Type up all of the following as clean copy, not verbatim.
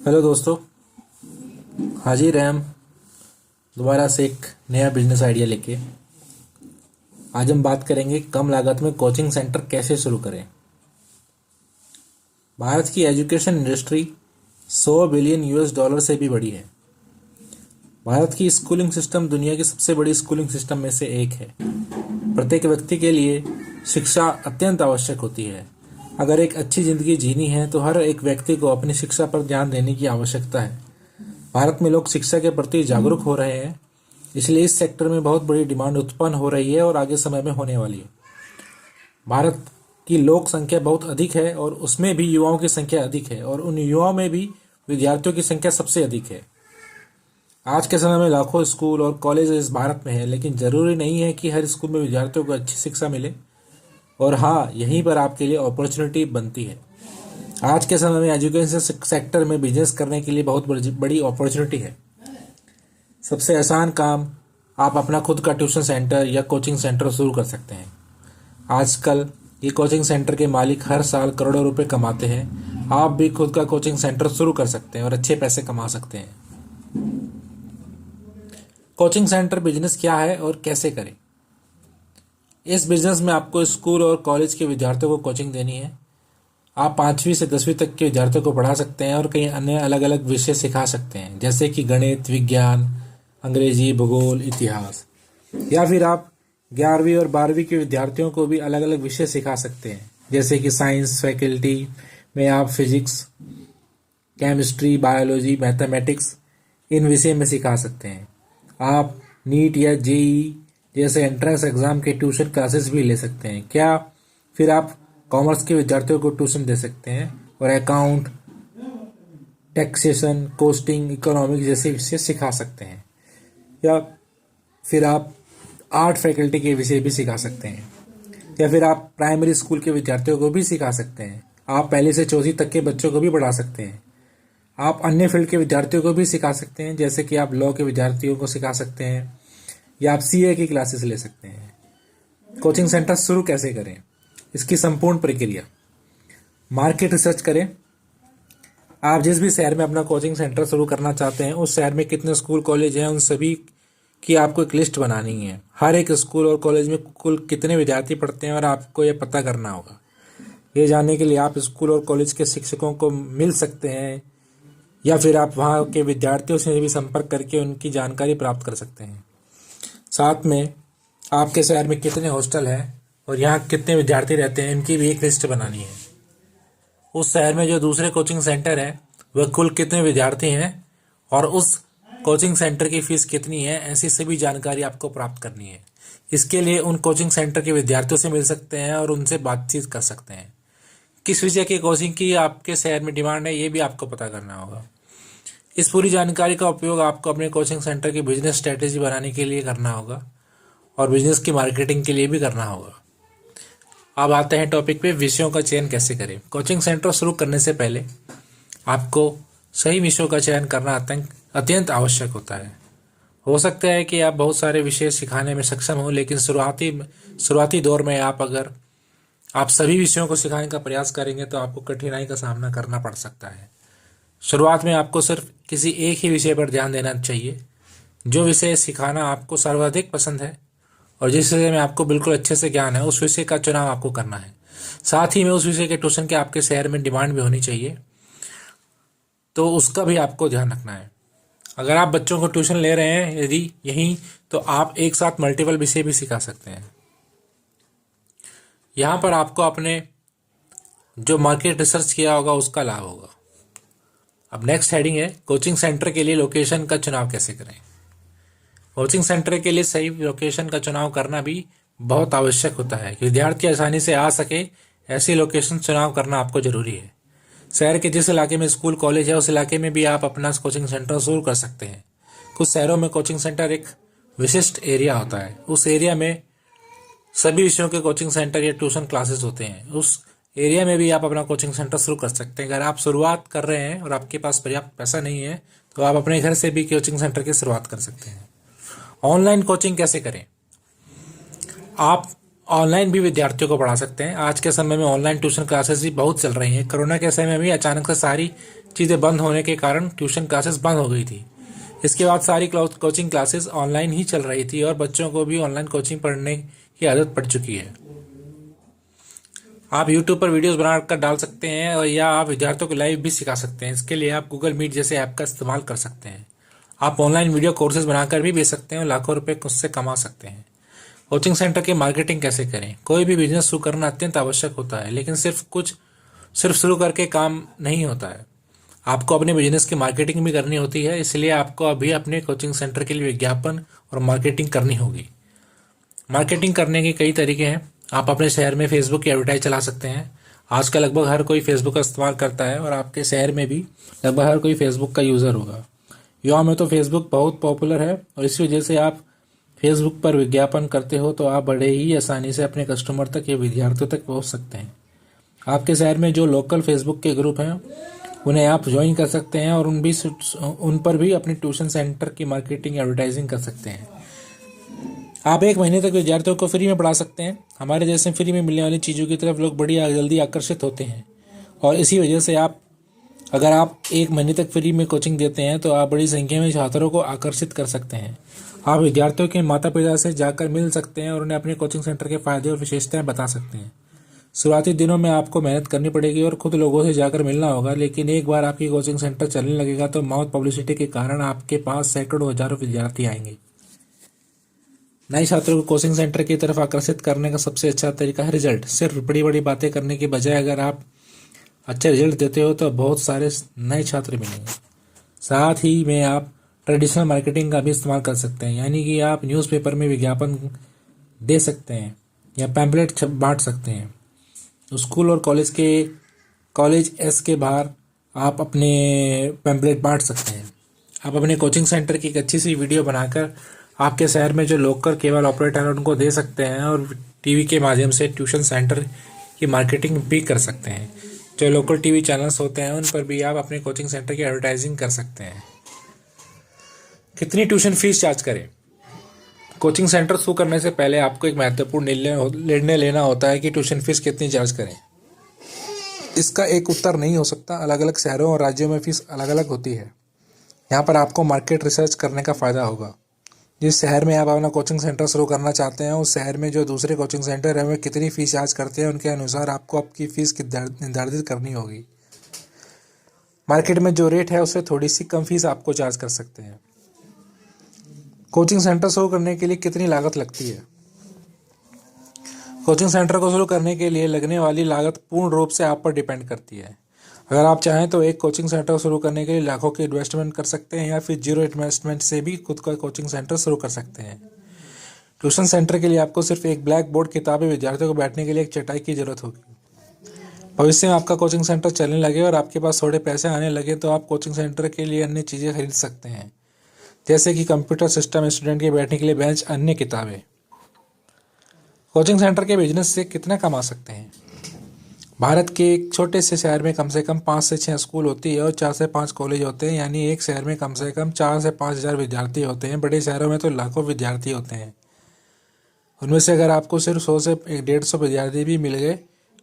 Hello दोस्तों, हाजिर हैं हम दोबारा से एक नया बिजनेस आइडिया लेके। आज हम बात करेंगे कम लागत में कोचिंग सेंटर कैसे शुरू करें। भारत की education industry 100 billion US dollar से भी बड़ी है। भारत की स्कूलिंग सिस्टम दुनिया की सबसे बड़ी स्कूलिंग सिस्टम में से एक है। प्रत्येक व्यक्ति के लिए शिक्षा अत्यंत आवश्यक होती है। अगर एक अच्छी जिंदगी जीनी है तो हर एक व्यक्ति को अपनी शिक्षा पर ध्यान देने की आवश्यकता है। भारत में लोग शिक्षा के प्रति जागरूक हो रहे हैं, इसलिए इस सेक्टर में बहुत बड़ी डिमांड उत्पन्न हो रही है और आगे समय में होने वाली है। भारत की लोक संख्या बहुत अधिक है और उसमें भी युवाओं की संख्या अधिक है, और उन युवाओं में भी विद्यार्थियों की संख्या सबसे अधिक है। आज के समय में लाखों स्कूल और कॉलेज इस भारत में है, लेकिन जरूरी नहीं है कि हर स्कूल में विद्यार्थियों को अच्छी शिक्षा मिले। और हाँ, यहीं पर आपके लिए अपॉर्चुनिटी बनती है। आज के समय में एजुकेशन सेक्टर में बिजनेस करने के लिए बहुत बड़ी अपॉर्चुनिटी है। सबसे आसान काम, आप अपना खुद का ट्यूशन सेंटर या कोचिंग सेंटर शुरू कर सकते हैं। आजकल ये कोचिंग सेंटर के मालिक हर साल करोड़ों रुपए कमाते हैं। आप भी खुद का कोचिंग सेंटर शुरू कर सकते हैं और अच्छे पैसे कमा सकते हैं। कोचिंग सेंटर बिजनेस क्या है और कैसे करें। इस बिजनेस में आपको स्कूल और कॉलेज के विद्यार्थियों को कोचिंग देनी है। आप 5वीं से 10वीं तक के विद्यार्थियों को पढ़ा सकते हैं और कई अन्य अलग अलग विषय सिखा सकते हैं, जैसे कि गणित, विज्ञान, अंग्रेजी, भूगोल, इतिहास। या फिर आप 11वीं और 12वीं के विद्यार्थियों को भी अलग अलग विषय सिखा सकते हैं, जैसे कि साइंस फैकल्टी में आप फिजिक्स, केमिस्ट्री, बायोलॉजी, मैथमेटिक्स इन विषय में सिखा सकते हैं। आप नीट या जेई जैसे एंट्रेंस एग्जाम के ट्यूशन क्लासेस भी ले सकते हैं। क्या फिर आप कॉमर्स के विद्यार्थियों को ट्यूशन दे सकते हैं और अकाउंट, टैक्सेशन, कोस्टिंग, इकोनॉमिक्स जैसे विषय सिखा सकते हैं। या फिर आप आर्ट फैकल्टी के विषय भी सिखा सकते हैं। या फिर आप प्राइमरी स्कूल के विद्यार्थियों को भी सिखा सकते हैं। आप पहली से चौथी तक के बच्चों को भी पढ़ा सकते हैं। आप अन्य फील्ड के विद्यार्थियों को भी सिखा सकते हैं, जैसे कि आप लॉ के विद्यार्थियों को सिखा सकते हैं या आप सीए की क्लासेस ले सकते हैं। कोचिंग सेंटर शुरू कैसे करें, इसकी संपूर्ण प्रक्रिया। मार्केट रिसर्च करें। आप जिस भी शहर में अपना कोचिंग सेंटर शुरू करना चाहते हैं, उस शहर में कितने स्कूल कॉलेज हैं, उन सभी की आपको एक लिस्ट बनानी है। हर एक स्कूल और कॉलेज में कुल कितने विद्यार्थी पढ़ते हैं और आपको यह पता करना होगा। ये जानने के लिए आप स्कूल और कॉलेज के शिक्षकों को मिल सकते हैं, या फिर आप वहाँ के विद्यार्थियों से भी संपर्क करके उनकी जानकारी प्राप्त कर सकते हैं। साथ में आपके शहर में कितने हॉस्टल हैं और यहाँ कितने विद्यार्थी रहते हैं, इनकी भी एक लिस्ट बनानी है। उस शहर में जो दूसरे कोचिंग सेंटर है वह कुल कितने विद्यार्थी हैं और उस कोचिंग सेंटर की फीस कितनी है, ऐसी सभी जानकारी आपको प्राप्त करनी है। इसके लिए उन कोचिंग सेंटर के विद्यार्थियों से मिल सकते हैं और उनसे बातचीत कर सकते हैं। किस विषय की कोचिंग की आपके शहर में डिमांड है, ये भी आपको पता करना होगा। इस पूरी जानकारी का उपयोग आपको अपने कोचिंग सेंटर की बिजनेस स्ट्रेटेजी बनाने के लिए करना होगा और बिजनेस की मार्केटिंग के लिए भी करना होगा। अब आते हैं टॉपिक पे, विषयों का चयन कैसे करें। कोचिंग सेंटर शुरू करने से पहले आपको सही विषयों का चयन करना अत्यंत आवश्यक होता है। हो सकता है कि आप बहुत सारे विषय सिखाने में सक्षम हो, लेकिन शुरुआती दौर में अगर आप सभी विषयों को सिखाने का प्रयास करेंगे तो आपको कठिनाई का सामना करना पड़ सकता है। शुरुआत में आपको सिर्फ किसी एक ही विषय पर ध्यान देना चाहिए। जो विषय सिखाना आपको सर्वाधिक पसंद है और जिस विषय में आपको बिल्कुल अच्छे से ज्ञान है, उस विषय का चुनाव आपको करना है। साथ ही में उस विषय के ट्यूशन के आपके शहर में डिमांड भी होनी चाहिए, तो उसका भी आपको ध्यान रखना है। अगर आप बच्चों को ट्यूशन ले रहे हैं यदि यहीं, तो आप एक साथ मल्टीपल विषय भी सिखा सकते हैं। यहाँ पर आपको अपने जो मार्केट रिसर्च किया होगा उसका लाभ होगा। अब नेक्स्ट हेडिंग है, कोचिंग सेंटर के लिए लोकेशन का चुनाव कैसे करें। कोचिंग सेंटर के लिए सही लोकेशन का चुनाव करना भी बहुत आवश्यक होता है। विद्यार्थी आसानी से आ सके, ऐसी लोकेशन चुनाव करना आपको जरूरी है। शहर के जिस इलाके में स्कूल कॉलेज है, उस इलाके में भी आप अपना कोचिंग सेंटर शुरू कर सकते हैं। कुछ शहरों में कोचिंग सेंटर एक विशिष्ट एरिया होता है। उस एरिया में सभी विषयों के कोचिंग सेंटर या ट्यूशन क्लासेस होते हैं। उस एरिया में भी आप अपना कोचिंग सेंटर शुरू कर सकते हैं। अगर आप शुरुआत कर रहे हैं और आपके पास पर्याप्त पैसा नहीं है, तो आप अपने घर से भी कोचिंग सेंटर की शुरुआत कर सकते हैं। ऑनलाइन कोचिंग कैसे करें। आप ऑनलाइन भी विद्यार्थियों को पढ़ा सकते हैं। आज के समय में ऑनलाइन ट्यूशन क्लासेस भी बहुत चल रही हैं। कोरोना के समय में भी अचानक से सारी चीज़ें बंद होने के कारण ट्यूशन क्लासेस बंद हो गई थी। इसके बाद सारी कोचिंग क्लासेस ऑनलाइन ही चल रही थी और बच्चों को भी ऑनलाइन कोचिंग पढ़ने की आदत पड़ चुकी है। आप यूट्यूब पर वीडियोस बनाकर डाल सकते हैं और या आप विद्यार्थियों को लाइव भी सिखा सकते हैं। इसके लिए आप गूगल मीट जैसे ऐप का इस्तेमाल कर सकते हैं। आप ऑनलाइन वीडियो कोर्सेज बनाकर भी बेच सकते हैं और लाखों रुपए उससे कमा सकते हैं। कोचिंग सेंटर की मार्केटिंग कैसे करें? कोई भी बिजनेस शुरू करना अत्यंत आवश्यक होता है, लेकिन सिर्फ शुरू करके काम नहीं होता है। आपको अपने बिजनेस की मार्केटिंग भी करनी होती है। इसलिए आपको अभी अपने कोचिंग सेंटर के लिए विज्ञापन और मार्केटिंग करनी होगी। मार्केटिंग करने के कई तरीके हैं। आप अपने शहर में फेसबुक की एडवर्टाइज चला सकते हैं। आजकल लगभग हर कोई फेसबुक का इस्तेमाल करता है और आपके शहर में भी लगभग हर कोई फेसबुक का यूज़र होगा। युवाओं में तो फेसबुक बहुत पॉपुलर है और इसी वजह से आप फेसबुक पर विज्ञापन करते हो तो आप बड़े ही आसानी से अपने कस्टमर तक या विद्यार्थियों तक पहुंच सकते हैं। आपके शहर में जो लोकल फेसबुक के ग्रुप हैं उन्हें आप ज्वाइन कर सकते हैं और उन पर भी अपने ट्यूशन सेंटर की मार्केटिंग एडवर्टाइजिंग कर सकते हैं। आप 1 महीने तक विद्यार्थियों को फ्री में पढ़ा सकते हैं। हमारे जैसे फ्री में मिलने वाली चीज़ों की तरफ लोग बड़ी जल्दी आकर्षित होते हैं और इसी वजह से अगर आप 1 महीने तक फ्री में कोचिंग देते हैं तो आप बड़ी संख्या में छात्रों को आकर्षित कर सकते हैं। आप विद्यार्थियों के माता पिता से जाकर मिल सकते हैं और उन्हें अपने कोचिंग सेंटर के फायदे और विशेषताएं बता सकते हैं। शुरुआती दिनों में आपको मेहनत करनी पड़ेगी और खुद लोगों से जाकर मिलना होगा, लेकिन एक बार आपकी कोचिंग सेंटर चलने लगेगा तो माउथ पब्लिसिटी के कारण आपके पास सैकड़ों हजारों विद्यार्थी आएंगे। नए छात्रों को कोचिंग सेंटर की तरफ आकर्षित करने का सबसे अच्छा तरीका है रिजल्ट। सिर्फ बड़ी बड़ी बातें करने के बजाय अगर आप अच्छे रिजल्ट देते हो तो बहुत सारे नए छात्र मिलेंगे। साथ ही में आप ट्रेडिशनल मार्केटिंग का भी इस्तेमाल कर सकते हैं, यानी कि आप न्यूज़पेपर में विज्ञापन दे सकते हैं या पैम्पलेट बांट सकते हैं। स्कूल और कॉलेज के बाहर आप अपने पैम्पलेट बांट सकते हैं। आप अपने कोचिंग सेंटर की एक अच्छी सी वीडियो बनाकर आपके शहर में जो लोकल केबल ऑपरेटर हैं उनको दे सकते हैं और टीवी के माध्यम से ट्यूशन सेंटर की मार्केटिंग भी कर सकते हैं। जो लोकल टीवी चैनल्स होते हैं उन पर भी आप अपने कोचिंग सेंटर की एडवर्टाइजिंग कर सकते हैं। कितनी ट्यूशन फीस चार्ज करें? कोचिंग सेंटर शुरू करने से पहले आपको एक महत्वपूर्ण निर्णय लेना होता है कि ट्यूशन फीस कितनी चार्ज करें। इसका एक उत्तर नहीं हो सकता। अलग अलग शहरों और राज्यों में फीस अलग अलग होती है। यहाँ पर आपको मार्केट रिसर्च करने का फ़ायदा होगा। जिस शहर में आप अपना कोचिंग सेंटर शुरू करना चाहते हैं उस शहर में जो दूसरे कोचिंग सेंटर हैं वे कितनी फ़ीस चार्ज करते हैं, उनके अनुसार आपको आपकी फ़ीस निर्धारित करनी होगी। मार्केट में जो रेट है उससे थोड़ी सी कम फीस आपको चार्ज कर सकते हैं। कोचिंग सेंटर शुरू करने के लिए कितनी लागत लगती है? कोचिंग सेंटर को शुरू करने के लिए लगने वाली लागत पूर्ण रूप से आप पर डिपेंड करती है। अगर आप चाहें तो एक कोचिंग सेंटर शुरू करने के लिए लाखों की इन्वेस्टमेंट कर सकते हैं या फिर जीरो इन्वेस्टमेंट से भी खुद का कोचिंग सेंटर शुरू कर सकते हैं। ट्यूशन सेंटर के लिए आपको सिर्फ एक ब्लैक बोर्ड, किताबें, विद्यार्थियों को बैठने के लिए एक चटाई की जरूरत होगी। भविष्य में आपका कोचिंग सेंटर चलने लगे और आपके पास थोड़े पैसे आने लगे तो आप कोचिंग सेंटर के लिए अन्य चीज़ें खरीद सकते हैं, जैसे कि कंप्यूटर सिस्टम, स्टूडेंट के बैठने के लिए बेंच, अन्य किताबें। कोचिंग सेंटर के बिजनेस से कितना कमा सकते हैं? भारत के एक छोटे से शहर में कम से कम 5 से 6 स्कूल होती है और 4 से 5 कॉलेज होते हैं, यानी एक शहर में कम से कम 4 से 5 हज़ार विद्यार्थी होते हैं। बड़े शहरों में तो लाखों विद्यार्थी होते हैं। उनमें से अगर आपको सिर्फ 100 से 150 विद्यार्थी भी मिल गए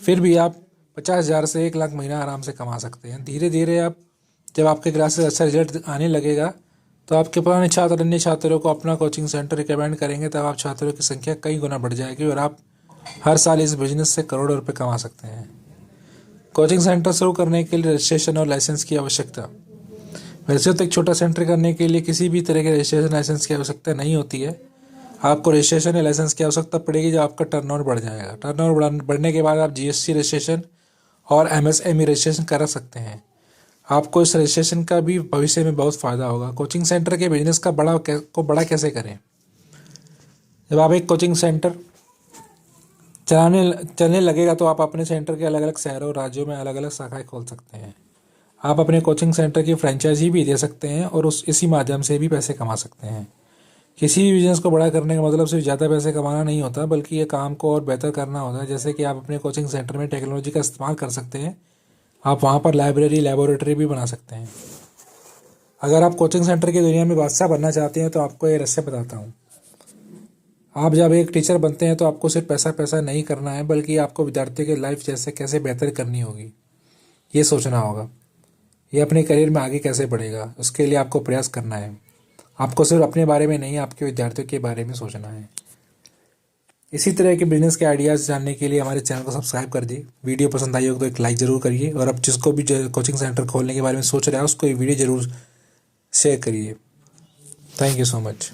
फिर भी आप 50,000 से 1 लाख महीना आराम से कमा सकते हैं। धीरे धीरे जब आपके क्लासेस अच्छा रिजल्ट आने लगेगा तो आपके पुराने छात्र अन्य छात्रों को अपना कोचिंग सेंटर रिकमेंड करेंगे, तब आप छात्रों की संख्या कई गुना बढ़ जाएगी और आप हर साल इस बिजनेस से करोड़ों रुपए कमा सकते हैं। कोचिंग सेंटर शुरू करने के लिए रजिस्ट्रेशन और लाइसेंस की आवश्यकता। वैसे तो एक छोटा सेंटर करने के लिए किसी भी तरह के रजिस्ट्रेशन लाइसेंस की आवश्यकता नहीं होती है। आपको रजिस्ट्रेशन या लाइसेंस की आवश्यकता पड़ेगी जब आपका टर्नओवर बढ़ जाएगा। टर्नओवर बढ़ने के बाद आप जीएसटी रजिस्ट्रेशन और एमएसएमई रजिस्ट्रेशन करा सकते हैं। आपको इस रजिस्ट्रेशन का भी भविष्य में बहुत फ़ायदा होगा। कोचिंग सेंटर के बिजनेस का बड़ा कैसे करें? जब आप एक कोचिंग सेंटर चलने लगेगा तो आप अपने सेंटर के अलग अलग शहरों और राज्यों में अलग अलग शाखाएं खोल सकते हैं। आप अपने कोचिंग सेंटर की फ्रेंचाइजी भी दे सकते हैं और इसी माध्यम से भी पैसे कमा सकते हैं। किसी भी बिजनेस को बड़ा करने का मतलब सिर्फ ज़्यादा पैसे कमाना नहीं होता, बल्कि ये काम को और बेहतर करना होता है। जैसे कि आप अपने कोचिंग सेंटर में टेक्नोलॉजी का इस्तेमाल कर सकते हैं। आप वहाँ पर लाइब्रेरी, लेबोरेटरी भी बना सकते हैं। अगर आप कोचिंग सेंटर की दुनिया में बादशाह बनना चाहते हैं तो आपको ये रहस्य बताता हूँ। आप जब एक टीचर बनते हैं तो आपको सिर्फ पैसा नहीं करना है, बल्कि आपको विद्यार्थी की लाइफ जैसे कैसे बेहतर करनी होगी ये सोचना होगा। ये अपने करियर में आगे कैसे बढ़ेगा, उसके लिए आपको प्रयास करना है। आपको सिर्फ अपने बारे में नहीं, आपके विद्यार्थियों के बारे में सोचना है। इसी तरह के बिजनेस के आइडियाज़ जानने के लिए हमारे चैनल को सब्सक्राइब कर दिए। वीडियो पसंद आई हो तो एक लाइक ज़रूर करिए, और अब जिसको भी कोचिंग सेंटर खोलने के बारे में सोच रहा है उसको ये वीडियो ज़रूर शेयर करिए। Thank you so much.